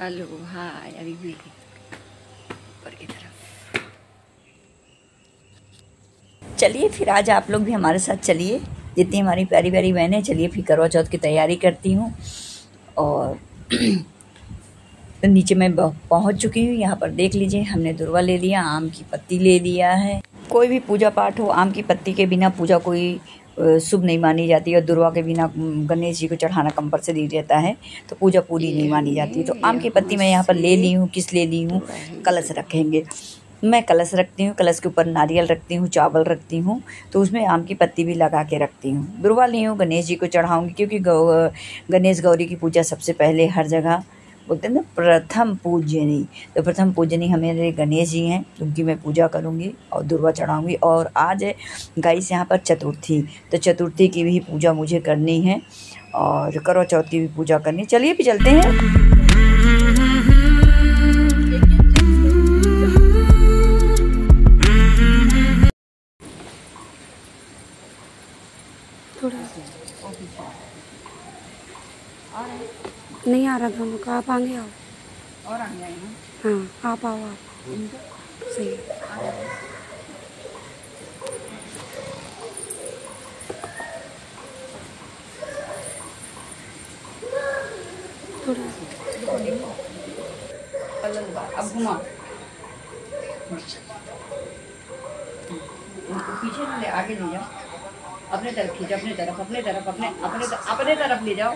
Hello hi. अभी मैं ऊपर की तरफ। चलिए फिर आज आप लोग भी हमारे साथ चलिए, जितनी हमारी प्यारी प्यारी बहनें, चलिए फिर करवा चौथ की तैयारी करती हूँ। और नीचे मैं पहुँच चुकी हूँ। यहाँ पर देख लीजिए, हमने दुर्वा ले लिया, आम की पत्ती ले लिया है। कोई भी पूजा पाठ हो, आम की पत्ती के बिना पूजा कोई शुभ नहीं मानी जाती, और दुर्वा के बिना गणेश जी को चढ़ाना कंपल्सरी रहता है, तो पूजा पूरी नहीं मानी जाती। तो आम की पत्ती मैं यहाँ पर ले ली हूँ। किस ले ली हूँ? कलश रखेंगे। मैं कलश रखती हूँ, कलश के ऊपर नारियल रखती हूँ, चावल रखती हूँ, तो उसमें आम की पत्ती भी लगा के रखती हूँ। दुर्वा ली हूँ, गणेश जी को चढ़ाऊँगी, क्योंकि गणेश गौरी की पूजा सबसे पहले हर जगह बोलते हैं ना, प्रथम पूजनी। तो प्रथम पूजनी हमारे गणेश जी हैं, उनकी मैं पूजा करूँगी और दुर्वा चढ़ाऊँगी। और आज है गाइस यहाँ पर चतुर्थी, तो चतुर्थी की भी पूजा मुझे करनी है और करवा चौथ की भी पूजा करनी। चलिए भी चलते हैं। नहीं आ रहा दोनों का, आप आगे आओ। और आगे आए ना? हाँ आप आओ, आप सही है। थोड़ा अब घुमा पीछे ले, आगे ले जाओ, अपने तरफ खींचो, अपने तरफ अपने तरफ अपने तरफ ले जाओ,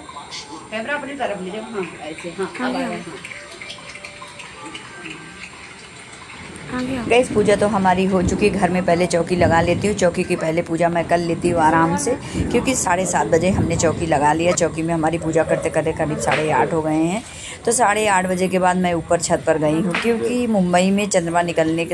कैमरा अपनी तरफ ले जाओ। हाँ ऐसे, हाँ अब आ गए। हाँ गैस पूजा तो हमारी हो चुकी। घर में पहले चौकी लगा लेती हूँ, चौकी की पहले पूजा मैं कर लेती हूँ आराम से, क्योंकि 7:30 बजे हमने चौकी लगा लिया। चौकी में हमारी पूजा करते करते करीब 8:30 हो गए हैं। तो 8:30 बजे के बाद मैं ऊपर छत पर गई हूँ, क्योंकि मुंबई में चंद्रमा निकलने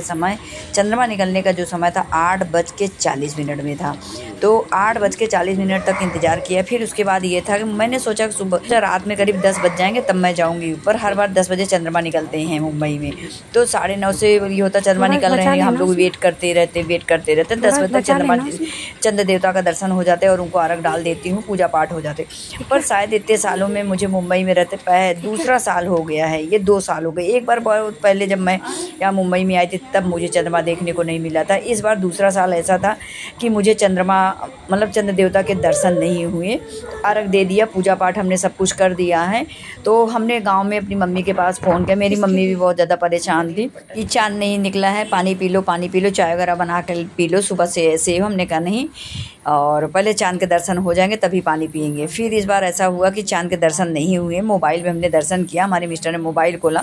का जो समय था 8:40 में था। तो 8:40 तक इंतज़ार किया। फिर उसके बाद ये था कि मैंने सोचा कि सुबह रात में करीब 10 बज जाएंगे तब मैं जाऊँगी ऊपर। हर बार 10 बजे चंद्रमा निकलते हैं मुंबई में, तो 9:30 से ये होता चंद्रमा निकल रहे हैं, हम लोग वेट करते रहते 10 बजे तक चंद्र देवता का दर्शन हो जाते और उनको अर्घ डाल देती हूँ, पूजा पाठ हो जाते। पर शायद इतने सालों में मुझे मुंबई में रहते दूसरा साल हो गया है, ये 2 साल हो गए। एक बार बहुत पहले जब मैं यहाँ मुंबई में आई थी तब मुझे चंद्रमा देखने को नहीं मिला था। इस बार दूसरा साल ऐसा था कि मुझे चंद्रमा मतलब चंद्र देवता के दर्शन नहीं हुए। अर्घ दे दिया, पूजा पाठ हमने सब कुछ कर दिया है। तो हमने गांव में अपनी मम्मी के पास फ़ोन किया। मेरी मम्मी भी बहुत ज़्यादा परेशान थी कि चाँद नहीं निकला है, पानी पी लो, चाय वगैरह बना कर पी लो सुबह से। हमने कहा नहीं, और पहले चाँद के दर्शन हो जाएंगे तभी पानी पियेंगे। फिर इस बार ऐसा हुआ कि चाँद के दर्शन नहीं हुए। मोबाइल में हमने दर्शन किया, हमारे मिस्टर ने मोबाइल खोला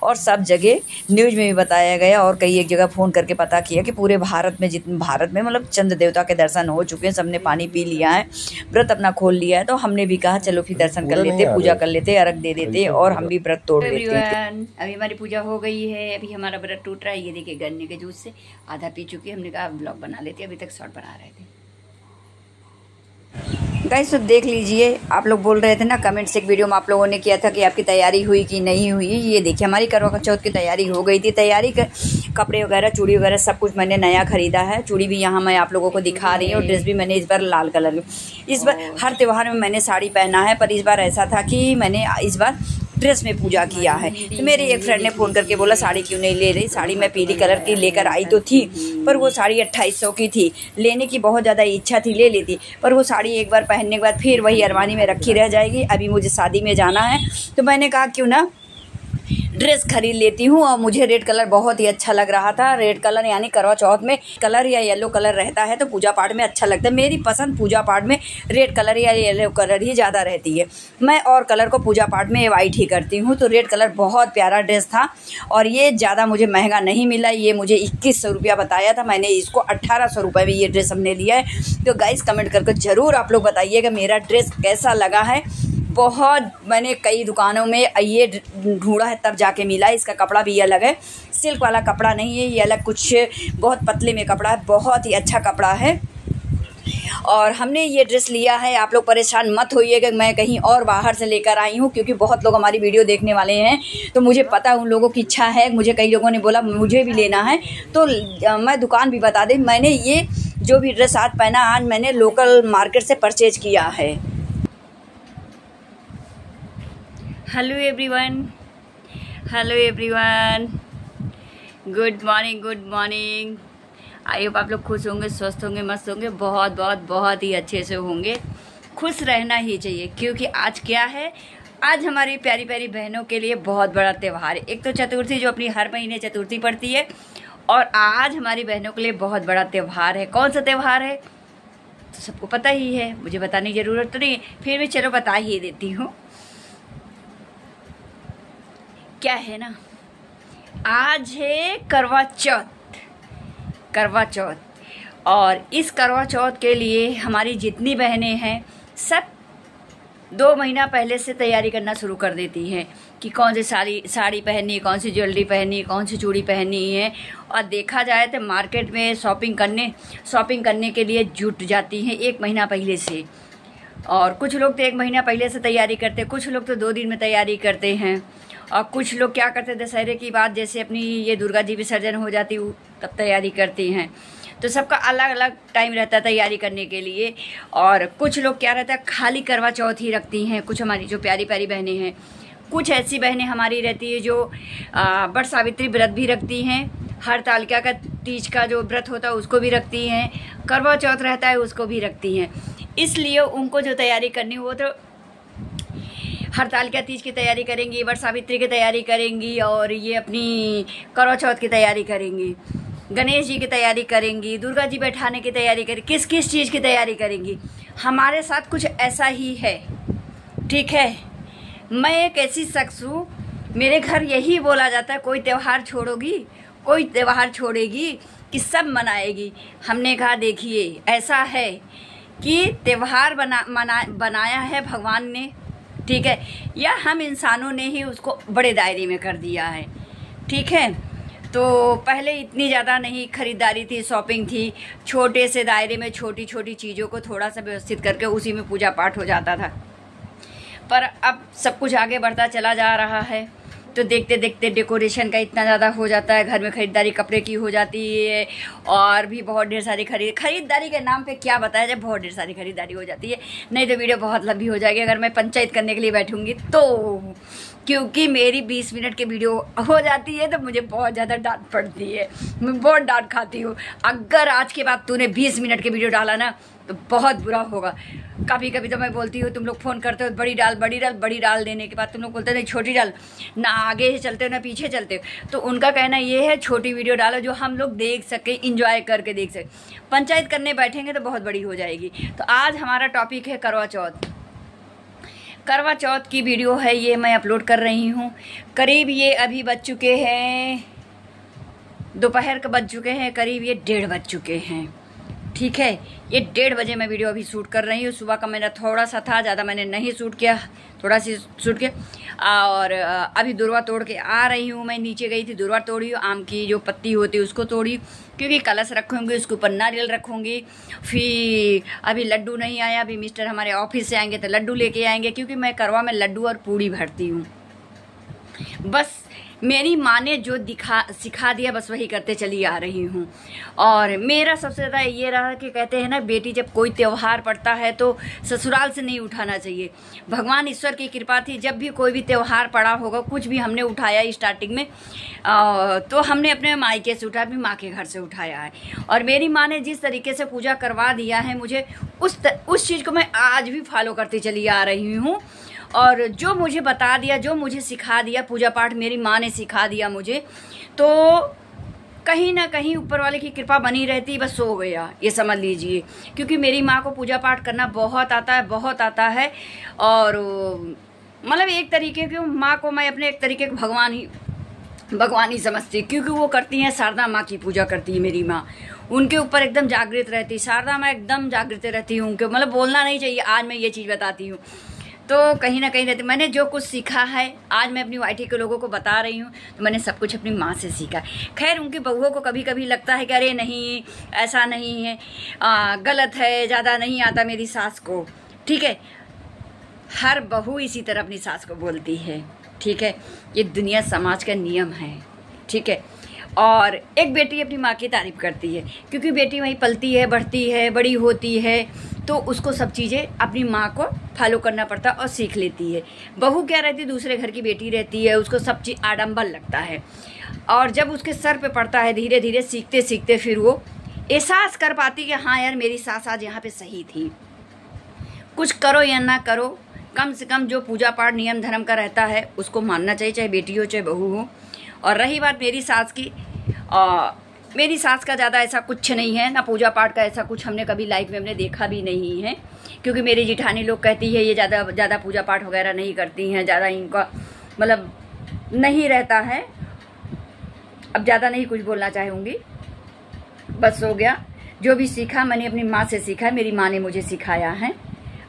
और सब जगह न्यूज़ में भी बताया गया और कई एक जगह फ़ोन करके पता किया कि पूरे भारत में मतलब चंद्र देवता के दर्शन हो चुके हैं। सबने पानी पी लिया है, व्रत अपना खोल लिया है। तो हमने भी कहा चलो फिर दर्शन कर लेते, पूजा कर लेते, अर्घ दे देते और हम भी व्रत तोड़ लेते। अभी हमारी पूजा हो गई है, अभी हमारा व्रत टूट रहा है। ये देखिए गन्ने के जूस से आधा पी चुकी है। हमने कहा ब्लॉग बना लेते, अभी तक शॉर्ट बना रहे थे। गाइस तो देख लीजिए, आप लोग बोल रहे थे ना कमेंट से, एक वीडियो में आप लोगों ने किया था कि आपकी तैयारी हुई कि नहीं हुई। ये देखिए हमारी करवा चौथ की तैयारी हो गई थी। तैयारी कर कपड़े वगैरह, चूड़ी वगैरह सब कुछ मैंने नया ख़रीदा है। चूड़ी भी यहाँ मैं आप लोगों को दिखा रही हूँ। ड्रेस भी मैंने इस बार लाल कलर की। इस बार हर त्यौहार में मैंने साड़ी पहना है, पर इस बार ऐसा था कि मैंने इस बार ड्रेस में पूजा किया है। तो मेरी एक फ्रेंड ने फ़ोन करके बोला साड़ी क्यों नहीं ले रही। साड़ी मैं पीली कलर की लेकर आई तो थी, पर वो साड़ी 2800 की थी। लेने की बहुत ज़्यादा इच्छा थी, ले लेती, पर वो साड़ी एक बार पहनने के बाद फिर वही अरमानी में रखी रह जाएगी। अभी मुझे शादी में जाना है, तो मैंने कहा क्यों ना ड्रेस खरीद लेती हूँ। और मुझे रेड कलर बहुत ही अच्छा लग रहा था। रेड कलर यानी करवा चौथ में कलर या येलो कलर रहता है तो पूजा पाठ में अच्छा लगता है। मेरी पसंद पूजा पाठ में रेड कलर या येलो कलर ही ज़्यादा रहती है। मैं और कलर को पूजा पाठ में वाइट ही करती हूँ। तो रेड कलर बहुत प्यारा ड्रेस था और ये ज़्यादा मुझे महंगा नहीं मिला। ये मुझे 2100 रुपया बताया था, मैंने इसको 1800 रुपये में ये ड्रेस हमने लिया है। तो गाइस कमेंट करके ज़रूर आप लोग बताइएगा मेरा ड्रेस कैसा लगा है। बहुत मैंने कई दुकानों में ये ढूंढा है तब जाके मिला। इसका कपड़ा भी अलग है, सिल्क वाला कपड़ा नहीं है, ये अलग कुछ बहुत पतले में कपड़ा है, बहुत ही अच्छा कपड़ा है। और हमने ये ड्रेस लिया है। आप लोग परेशान मत होइएगा, मैं कहीं और बाहर से लेकर आई हूँ, क्योंकि बहुत लोग हमारी वीडियो देखने वाले हैं। तो मुझे पता उन लोगों की इच्छा है, मुझे कई लोगों ने बोला मुझे भी लेना है। तो मैं दुकान भी बता दें, मैंने ये जो भी ड्रेस आज पहना, आज मैंने लोकल मार्केट से परचेज किया है। Hello everyone, hello everyone, good morning, good morning. I hope आप लोग खुश होंगे, स्वस्थ होंगे, मस्त होंगे, बहुत बहुत बहुत ही अच्छे से होंगे। खुश रहना ही चाहिए, क्योंकि आज क्या है, आज हमारी प्यारी प्यारी बहनों के लिए बहुत बड़ा त्यौहार है। एक तो चतुर्थी जो अपनी हर महीने चतुर्थी पड़ती है, और आज हमारी बहनों के लिए बहुत बड़ा त्यौहार है। कौन सा त्यौहार है तो सबको पता ही है, मुझे बताने की ज़रूरत तो नहीं, फिर भी चलो बता ही देती हूँ। क्या है ना, आज है करवा चौथ। करवा चौथ, और इस करवा चौथ के लिए हमारी जितनी बहनें हैं सब 2 महीना पहले से तैयारी करना शुरू कर देती हैं कि कौन सी साड़ी पहननी है, कौन सी ज्वेलरी पहननी है, कौन सी चूड़ी पहननी है। और देखा जाए तो मार्केट में शॉपिंग करने के लिए जुट जाती हैं 1 महीना पहले से। और कुछ लोग तो 1 महीना पहले से तैयारी करते हैं, कुछ लोग तो 2 दिन में तैयारी करते हैं, और कुछ लोग क्या करते हैं, दशहरे की बात जैसे अपनी ये दुर्गा जी विसर्जन हो जाती तब तैयारी करती हैं। तो सबका अलग अलग टाइम रहता है तैयारी करने के लिए। और कुछ लोग क्या रहता है, खाली करवा चौथ ही रखती हैं। कुछ हमारी जो प्यारी प्यारी बहनें हैं, कुछ ऐसी बहनें हमारी रहती है जो बट सावित्री व्रत भी रखती हैं, हरतालिका का तीज का जो व्रत होता है उसको भी रखती हैं, करवा चौथ रहता है उसको भी रखती हैं। इसलिए उनको जो तैयारी करनी हो तो हरतालिका तीज की तैयारी करेंगी, वट सावित्री की तैयारी करेंगी, और ये अपनी करवा चौथ की तैयारी करेंगी, गणेश जी की तैयारी करेंगी, दुर्गा जी बैठाने की तैयारी करेंगी, किस किस चीज़ की तैयारी करेंगी। हमारे साथ कुछ ऐसा ही है, ठीक है। मैं एक ऐसी शख्स हूँ, मेरे घर यही बोला जाता है, कोई त्यौहार छोड़ोगी, कोई त्यौहार छोड़ेगी कि सब मनाएगी। हमने कहा देखिए ऐसा है कि त्यौहार बनाया है भगवान ने, ठीक है, या हम इंसानों ने ही उसको बड़े दायरे में कर दिया है, ठीक है। तो पहले इतनी ज़्यादा नहीं खरीदारी थी, शॉपिंग थी, छोटे से दायरे में छोटी छोटी चीज़ों को थोड़ा सा व्यवस्थित करके उसी में पूजा पाठ हो जाता था। पर अब सब कुछ आगे बढ़ता चला जा रहा है, तो देखते देखते डेकोरेशन का इतना ज़्यादा हो जाता है, घर में ख़रीदारी कपड़े की हो जाती है, और भी बहुत ढेर सारी खरीदारी के नाम पे क्या बताया जाए, बहुत ढेर सारी खरीदारी हो जाती है। नहीं तो वीडियो बहुत लंबी हो जाएगी अगर मैं पंचायत करने के लिए बैठूंगी तो, क्योंकि मेरी 20 मिनट की वीडियो हो जाती है तो मुझे बहुत ज़्यादा डांट पड़ती है, मैं बहुत डांट खाती हूँ। अगर आज के बाद तूने 20 मिनट की वीडियो डाला ना तो बहुत बुरा होगा। कभी कभी तो मैं बोलती हूँ, तुम लोग फ़ोन करते हो बड़ी डाल देने के बाद तुम लोग बोलते हो नहीं छोटी डाल, ना आगे चलते हो ना पीछे चलते हो। तो उनका कहना ये है छोटी वीडियो डालो जो हम लोग देख सकें, इंजॉय करके देख सकें। पंचायत करने बैठेंगे तो बहुत बड़ी हो जाएगी। तो आज हमारा टॉपिक है करवा चौथ। करवा चौथ की वीडियो है ये, मैं अपलोड कर रही हूँ। करीब ये अभी बज चुके हैं, दोपहर के बज चुके हैं, करीब ये 1:30 बज चुके हैं, ठीक है। ये 1:30 बजे मैं वीडियो अभी शूट कर रही हूँ। सुबह का मेरा थोड़ा सा था, ज़्यादा मैंने नहीं शूट किया, थोड़ा सी शूट किया। और अभी दुर्वा तोड़ के आ रही हूँ। मैं नीचे गई थी, दुर्वा तोड़ी हूँ, आम की जो पत्ती होती है उसको तोड़ी, क्योंकि कलश रखूँगी, उसके ऊपर नारियल रखूँगी। फिर अभी लड्डू नहीं आया, अभी मिस्टर हमारे ऑफिस से आएंगे तो लड्डू लेके आएंगे, क्योंकि मैं करवा में लड्डू और पूड़ी भरती हूँ। बस मेरी माँ ने जो सिखा दिया बस वही करते चली आ रही हूँ। और मेरा सबसे ज़्यादा ये रहा कि कहते हैं ना, बेटी जब कोई त्यौहार पड़ता है तो ससुराल से नहीं उठाना चाहिए। भगवान ईश्वर की कृपा थी, जब भी कोई भी त्यौहार पड़ा होगा, कुछ भी हमने उठाया स्टार्टिंग में तो हमने अपने मायके से उठाया, अपनी माँ के घर से उठाया है। और मेरी माँ ने जिस तरीके से पूजा करवा दिया है मुझे, उस चीज़ को मैं आज भी फॉलो करती चली आ रही हूँ। और जो मुझे बता दिया, जो मुझे सिखा दिया, पूजा पाठ मेरी माँ ने सिखा दिया मुझे, तो कहीं ना कहीं ऊपर वाले की कृपा बनी रहती, बस हो गया ये समझ लीजिए। क्योंकि मेरी माँ को पूजा पाठ करना बहुत आता है, बहुत आता है। और मतलब एक तरीके की माँ को मैं अपने एक तरीके के भगवान ही समझती, क्योंकि वो करती हैं, शारदा माँ की पूजा करती है मेरी माँ, उनके ऊपर एकदम जागृत रहती, शारदा माँ एकदम जागृत रहती हूँ उनके, मतलब बोलना नहीं चाहिए, आज मैं ये चीज़ बताती हूँ। तो कहीं ना कहीं रहती, मैंने जो कुछ सीखा है आज मैं अपनी वाईटी के लोगों को बता रही हूँ, तो मैंने सब कुछ अपनी माँ से सीखा। खैर उनकी बहुओं को कभी कभी लगता है कि अरे नहीं ऐसा नहीं है, गलत है, ज़्यादा नहीं आता मेरी सास को, ठीक है। हर बहू इसी तरह अपनी सास को बोलती है, ठीक है, ये दुनिया समाज का नियम है, ठीक है। और एक बेटी अपनी माँ की तारीफ़ करती है, क्योंकि बेटी वहीं पलती है, बढ़ती है, बड़ी होती है, तो उसको सब चीज़ें अपनी माँ को फॉलो करना पड़ता है और सीख लेती है। बहू क्या रहती है, दूसरे घर की बेटी रहती है, उसको सब चीज़ आडंबर लगता है। और जब उसके सर पे पड़ता है, धीरे धीरे सीखते सीखते फिर वो एहसास कर पाती कि हाँ यार मेरी सास आज यहाँ पे सही थी। कुछ करो या ना करो, कम से कम जो पूजा पाठ नियम धर्म का रहता है उसको मानना चाहिए, चाहे बेटी हो चाहे बहू हो। और रही बात मेरी सास की, मेरी सास का ज़्यादा ऐसा कुछ नहीं है, ना पूजा पाठ का ऐसा कुछ हमने कभी लाइफ में हमने देखा भी नहीं है। क्योंकि मेरी जिठानी लोग कहती है ये ज़्यादा पूजा पाठ वगैरह नहीं करती हैं, ज़्यादा इनका मतलब नहीं रहता है। अब ज़्यादा नहीं कुछ बोलना चाहूँगी, बस हो गया। जो भी सीखा मैंने अपनी माँ से सीखा है, मेरी माँ ने मुझे सिखाया है।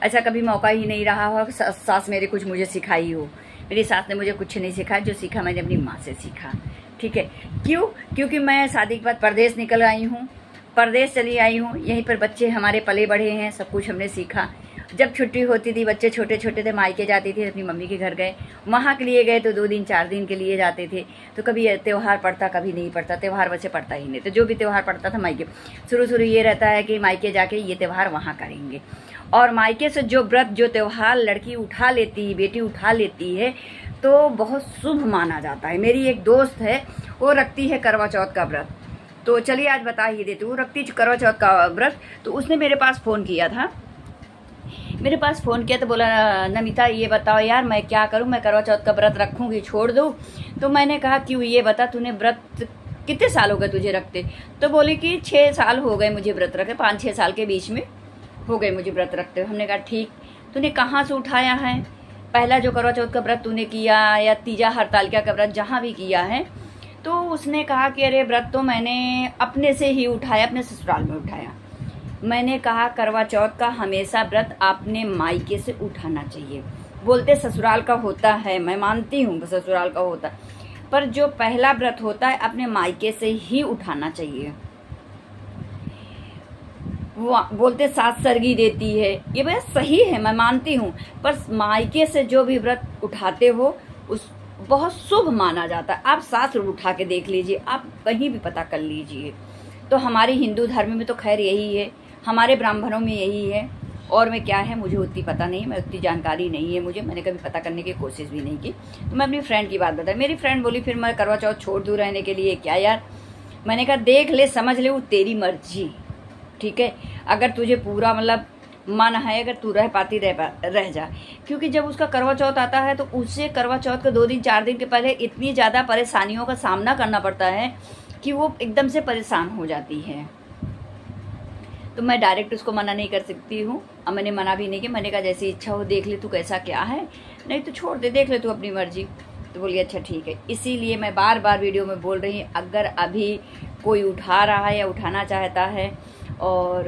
ऐसा कभी मौका ही नहीं रहा हो सास मेरे कुछ मुझे सिखाई हो। मेरी सास ने मुझे कुछ नहीं सिखाया, जो सीखा मैंने अपनी माँ से सीखा। ठीक है, क्यों? क्योंकि मैं शादी के बाद परदेश निकल आई हूँ, परदेश चली आई हूँ, यहीं पर बच्चे हमारे पले बढ़े हैं, सब कुछ हमने सीखा। जब छुट्टी होती थी, बच्चे छोटे छोटे थे, मायके जाती थी, अपनी मम्मी के घर गए, वहाँ के लिए गए तो 2 दिन 4 दिन के लिए जाते थे। तो कभी त्यौहार पड़ता कभी नहीं पड़ता, त्यौहार वैसे पड़ता ही नहीं। तो जो भी त्यौहार पड़ता था मायके, शुरू ये रहता है कि मायके जाके ये त्यौहार वहाँ करेंगे। और मायके से जो व्रत जो त्यौहार लड़की उठा लेती है, बेटी उठा लेती है, तो बहुत शुभ माना जाता है। मेरी एक दोस्त है, वो रखती है करवा चौथ का व्रत। तो चलिए आज बता ही देती हूँ, रखती करवा चौथ का व्रत। तो उसने मेरे पास फ़ोन किया था, तो बोला नमिता ये बताओ यार मैं क्या करूँ, मैं करवा चौथ का व्रत रखूँगी छोड़ दूँ? तो मैंने कहा क्यों, ये बता तूने व्रत कितने साल हो गए तुझे रखते? तो बोली कि 6 साल हो गए मुझे व्रत रखे, 5-6 साल के बीच में हो गए मुझे व्रत रखते हुए। हमने कहा ठीक, तूने कहाँ से उठाया है? पहला जो करवा चौथ का व्रत तूने किया या तीजा हड़तालिका का व्रत जहाँ भी किया है? तो उसने कहा कि अरे व्रत तो मैंने अपने से ही उठाया, अपने ससुराल में उठाया। मैंने कहा करवा चौथ का हमेशा व्रत आपने मायके से उठाना चाहिए। बोलते ससुराल का होता है, मैं मानती हूँ ससुराल का होता है, पर जो पहला व्रत होता है अपने मायके से ही उठाना चाहिए। वो बोलते सास सरगी देती है, ये बात सही है, मैं मानती हूँ, पर मायके से जो भी व्रत उठाते हो उस बहुत शुभ माना जाता है। आप सास उठा के देख लीजिए, आप कहीं भी पता कर लीजिए। तो हमारे हिंदू धर्म में तो खैर यही है, हमारे ब्राह्मणों में यही है, और में क्या है मुझे उतनी पता नहीं, मैं उतनी जानकारी नहीं है मुझे, मैंने कभी पता करने की कोशिश भी नहीं की। तो मैं अपनी फ्रेंड की बात बताई, मेरी फ्रेंड बोली फिर मैं करवा चौथ छोड़ दूँ रहने के लिए क्या यार? मैंने कहा देख ले समझ ले, वो तेरी मर्जी, ठीक है। अगर तुझे पूरा मतलब मन है, अगर तू रह पाती रह जा। क्योंकि जब उसका करवा चौथ आता है तो उससे करवा चौथ के 2 दिन 4 दिन के पहले इतनी ज़्यादा परेशानियों का सामना करना पड़ता है कि वो एकदम से परेशान हो जाती है। तो मैं डायरेक्ट उसको मना नहीं कर सकती हूँ, और मैंने मना भी नहीं किया। मैंने कहा जैसी इच्छा हो देख ले तू कैसा क्या है, नहीं तो छोड़ दे, देख ले तू अपनी मर्जी। तो बोली अच्छा ठीक है। इसीलिए मैं बार बार वीडियो में बोल रही हूँ, अगर अभी कोई उठा रहा है या उठाना चाहता है, और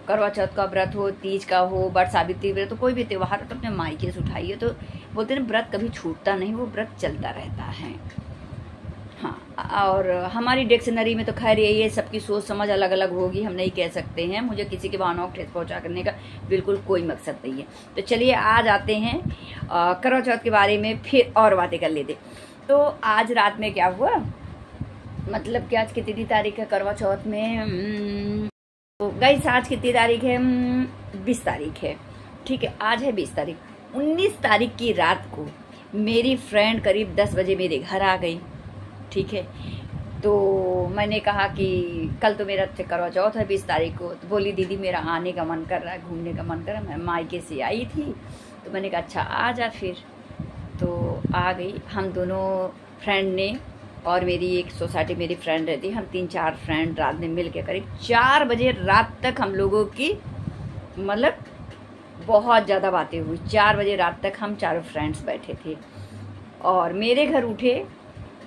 करवा चौथ का व्रत हो, तीज का हो, बट सावित्री व्रत, तो कोई भी त्यौहार तो अपने मायके से उठाइए। तो बोलते हैं व्रत कभी छूटता नहीं, वो व्रत चलता रहता है। हाँ, और हमारी डिक्शनरी में तो खैर यही है, सबकी सोच समझ अलग अलग होगी, हम नहीं कह सकते हैं। मुझे किसी के भावनाओं को ठेस पहुँचा करने का बिल्कुल कोई मकसद नहीं है। तो चलिए आज आते हैं करवा चौथ के बारे में, फिर और बातें कर लेते। तो आज रात में क्या हुआ, मतलब कि आज कितनी तारीख है करवा चौथ में? तो गाइस आज कितनी तारीख है? 20 तारीख है, ठीक है। आज है 20 तारीख। 19 तारीख की रात को मेरी फ्रेंड करीब 10 बजे मेरे घर आ गई, ठीक है। तो मैंने कहा कि कल तो मेरा करवा चौथ है 20 तारीख को। तो बोली दीदी मेरा आने का मन कर रहा है, घूमने का मन कर रहा है, मैं मायके से आई थी। तो मैंने कहा अच्छा आ जा फिर। तो आ गई। हम दोनों फ्रेंड ने, और मेरी एक सोसाइटी मेरी फ्रेंड रहती, हम 3-4 फ्रेंड रात में मिल के करीब 4 बजे रात तक हम लोगों की मतलब बहुत ज़्यादा बातें हुई। 4 बजे रात तक हम चारों फ्रेंड्स बैठे थे, और मेरे घर उठे,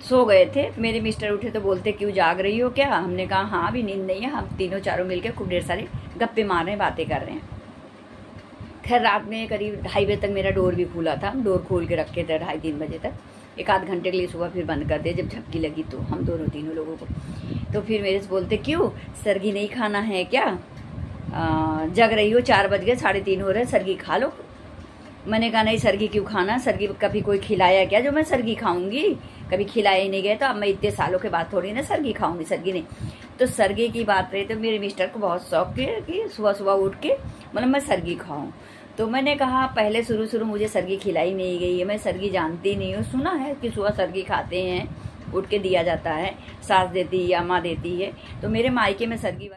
सो गए थे। मेरे मिस्टर उठे तो बोलते क्यों जाग रही हो क्या? हमने कहा हाँ अभी नींद नहीं है। हम तीनों चारों मिल के खूब ढेर सारे गप्पे मार रहे हैं, बातें कर रहे हैं। खैर रात में करीब 2:30 बजे तक मेरा डोर भी खुला था, हम डोर खोल के रखे थे 2:30-3 बजे तक। 1-8 घंटे के लिए सुबह फिर बंद कर दिया जब झपकी लगी तो हम तीनों लोगों को। तो फिर मेरे से बोलते क्यों सरगी नहीं खाना है क्या? जग रही हो, 4 बज गए, 3:30 हो रहे, सरगी खा लो। मैंने कहा नहीं सरगी क्यों खाना, सरगी कभी कोई खिलाया क्या जो मैं सरगी खाऊंगी? कभी खिलाए नहीं गए, तो अब मैं इतने सालों के बाद थोड़ी ना सरगी खाऊंगी, सरगी नहीं। तो सरगी की बात रही तो मेरे मिस्टर को बहुत शौक है कि सुबह सुबह उठ के मतलब मैं सरगी खाऊं। तो मैंने कहा पहले शुरू मुझे सरगी खिलाई नहीं गई है, मैं सरगी जानती नहीं हूँ। सुना है कि सुबह सरगी खाते हैं, उठ के दिया जाता है, सास देती है या माँ देती है। तो मेरे मायके में सरगी